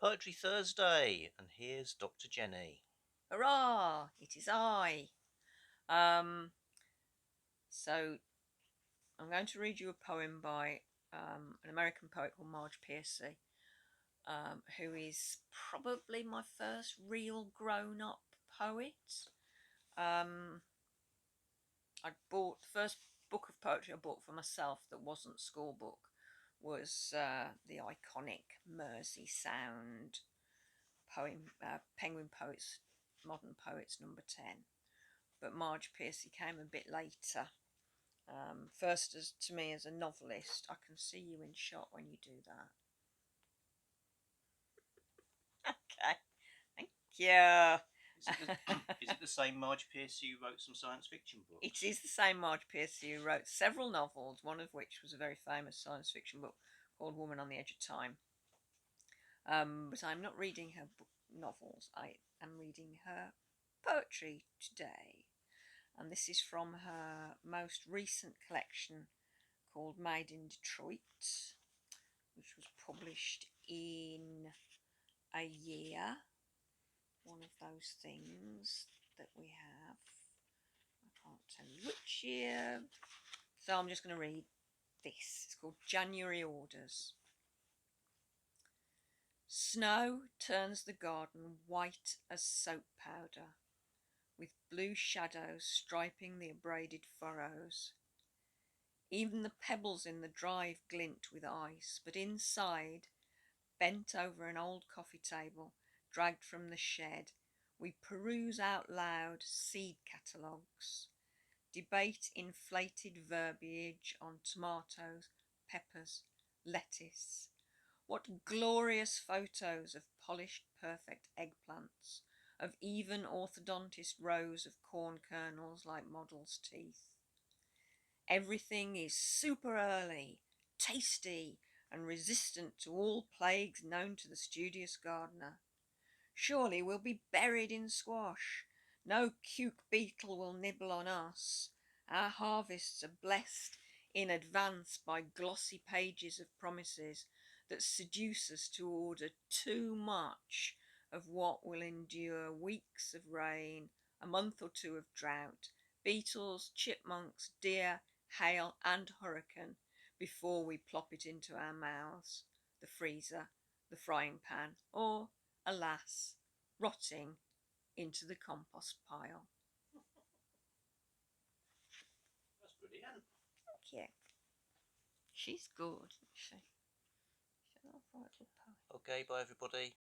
Poetry Thursday, and here's Dr. Jenny. Hurrah! It is I. Um, so I'm going to read you a poem by an American poet called Marge Piercy, who is probably my first real grown-up poet. I bought the first book of poetry I bought for myself that wasn't school book was the iconic Mersey Sound poem, Penguin Poets, Modern Poets #10. But Marge Piercy came a bit later. First, to me as a novelist, I can see you in shot when you do that. Okay, thank you. Is it the same Marge Piercy who wrote some science fiction books? It is the same Marge Piercy who wrote several novels, one of which was a very famous science fiction book called Woman on the Edge of Time. But I'm not reading her novels, I am reading her poetry today. And this is from her most recent collection called Made in Detroit, which was published in a year. One of those things that we have. I can't tell you which year. So I'm just going to read this. It's called January Orders. Snow turns the garden white as soap powder, with blue shadows striping the abraded furrows. Even the pebbles in the drive glint with ice, but inside, bent over an old coffee table dragged from the shed, we peruse out loud seed catalogues, debate inflated verbiage on tomatoes, peppers, lettuce. What glorious photos of polished perfect eggplants, of even orthodontist rows of corn kernels like models' teeth. Everything is super early, tasty, and resistant to all plagues known to the studious gardener. Surely we'll be buried in squash. No cuke beetle will nibble on us. Our harvests are blessed in advance by glossy pages of promises that seduce us to order too much of what will endure weeks of rain, a month or two of drought, beetles, chipmunks, deer, hail, and hurricane before we plop it into our mouths, the freezer, the frying pan, or, alas, rotting into the compost pile. That's brilliant. Thank you. She's good, isn't she? She's a good poet. Okay, bye everybody.